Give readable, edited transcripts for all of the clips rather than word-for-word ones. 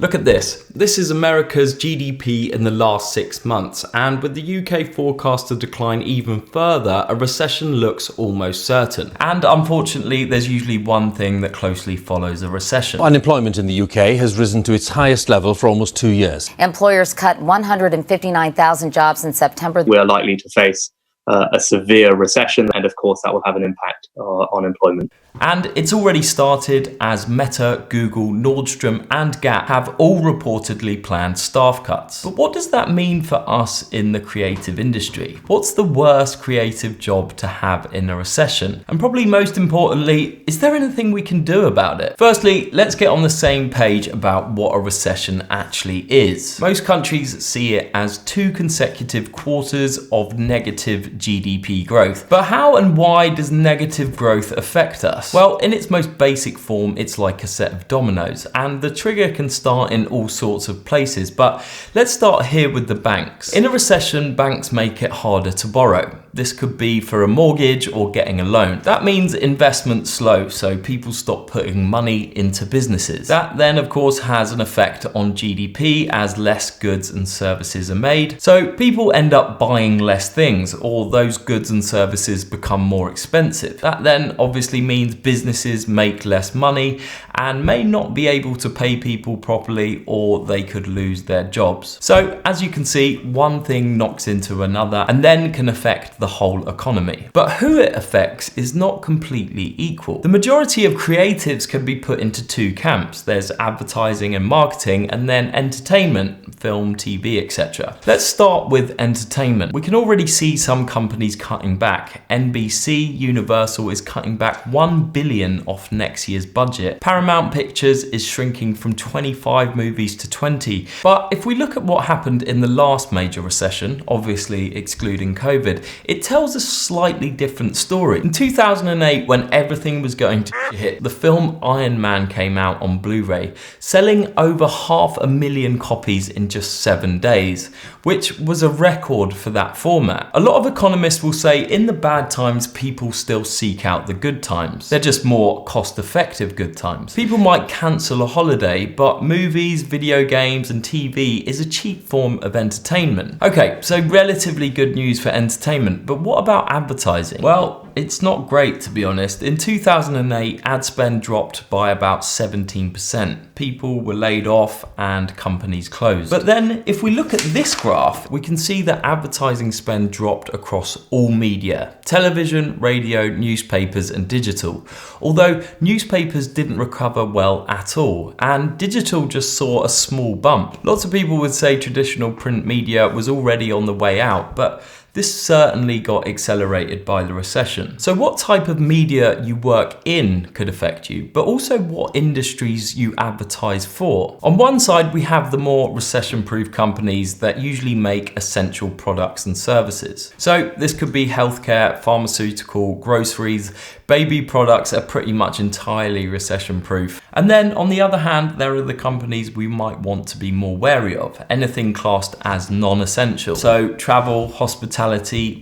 Look at this. This is America's GDP in the last 6 months, and with the UK forecast to decline even further, a recession looks almost certain. And unfortunately, there's usually one thing that closely follows a recession. Unemployment in the UK has risen to its highest level for almost 2 years. Employers cut 159,000 jobs in September. We are likely to face a severe recession, and of course that will have an impact on employment. And it's already started, as Meta, Google, Nordstrom and Gap have all reportedly planned staff cuts. But what does that mean for us in the creative industry? What's the worst creative job to have in a recession? And probably most importantly, is there anything we can do about it? Firstly, let's get on the same page about what a recession actually is. Most countries see it as 2 consecutive quarters of negative GDP growth. But how and why does negative growth affect us? Well, in its most basic form, it's like a set of dominoes, and the trigger can start in all sorts of places. But let's start here with the banks. In a recession, banks make it harder to borrow. This could be for a mortgage or getting a loan. That means investment slow, so people stop putting money into businesses. That then, of course, has an effect on GDP as less goods and services are made. So people end up buying less things, or those goods and services become more expensive. That then obviously means businesses make less money and may not be able to pay people properly, or they could lose their jobs. So as you can see, one thing knocks into another and then can affect the whole economy. But who it affects is not completely equal. The majority of creatives can be put into 2 camps. There's advertising and marketing, and then entertainment, film, TV, etc. Let's start with entertainment. We can already see some companies cutting back. NBC Universal is cutting back $1 billion off next year's budget. Paramount Pictures is shrinking from 25 movies to 20. But if we look at what happened in the last major recession, obviously excluding COVID, it tells a slightly different story. In 2008, when everything was going to shit, the film Iron Man came out on Blu-ray, selling over 500,000 copies in just 7 days, which was a record for that format. A lot of economists will say in the bad times, people still seek out the good times. They're just more cost-effective good times. People might cancel a holiday, but movies, video games and TV is a cheap form of entertainment. Okay, so relatively good news for entertainment, but what about advertising? Well, it's not great, to be honest. In 2008, ad spend dropped by about 17%. People were laid off and companies closed. But then if we look at this graph, we can see that advertising spend dropped across all media: television, radio, newspapers and digital. Although newspapers didn't recover well at all, and digital just saw a small bump. Lots of people would say traditional print media was already on the way out, but this certainly got accelerated by the recession. So what type of media you work in could affect you, but also what industries you advertise for. On one side, we have the more recession-proof companies that usually make essential products and services. So this could be healthcare, pharmaceutical, groceries. Baby products are pretty much entirely recession-proof. And then on the other hand, there are the companies we might want to be more wary of, anything classed as non-essential. So travel, hospitality,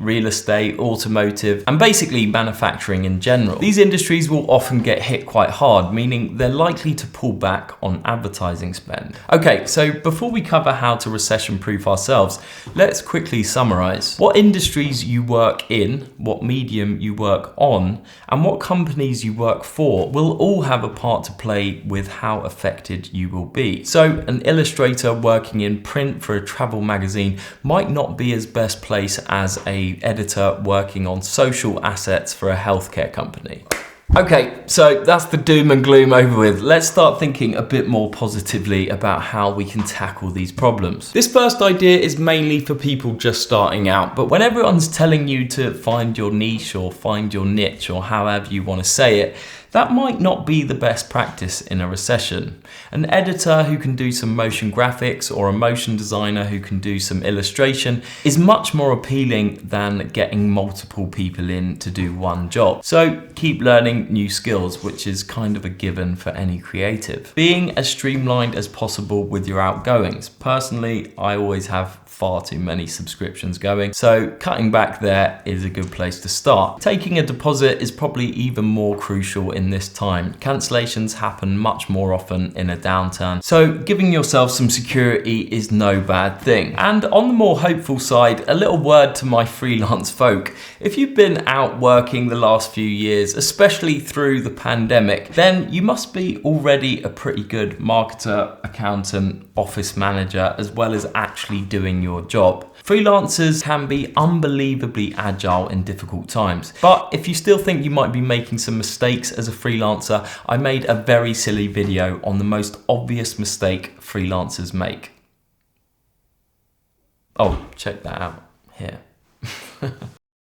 real estate, automotive, and basically manufacturing in general. These industries will often get hit quite hard, meaning they're likely to pull back on advertising spend. Okay, so before we cover how to recession-proof ourselves, let's quickly summarize. What industries you work in, what medium you work on, and what companies you work for will all have a part to play with how affected you will be. So an illustrator working in print for a travel magazine might not be his best place as an editor working on social assets for a healthcare company. Okay, so that's the doom and gloom over with. Let's start thinking a bit more positively about how we can tackle these problems. This first idea is mainly for people just starting out, but when everyone's telling you to find your niche or find your niche or however you want to say it, that might not be the best practice in a recession. An editor who can do some motion graphics or a motion designer who can do some illustration is much more appealing than getting multiple people in to do one job. So keep learning new skills, which is kind of a given for any creative. Being as streamlined as possible with your outgoings. Personally, I always have far too many subscriptions going, so cutting back there is a good place to start. Taking a deposit is probably even more crucial in in this time. Cancellations happen much more often in a downturn. So giving yourself some security is no bad thing. And on the more hopeful side, a little word to my freelance folk. If you've been out working the last few years, especially through the pandemic, then you must be already a pretty good marketer, accountant, office manager, as well as actually doing your job. Freelancers can be unbelievably agile in difficult times. But if you still think you might be making some mistakes as a freelancer, I made a very silly video on the most obvious mistake freelancers make. Oh, check that out here.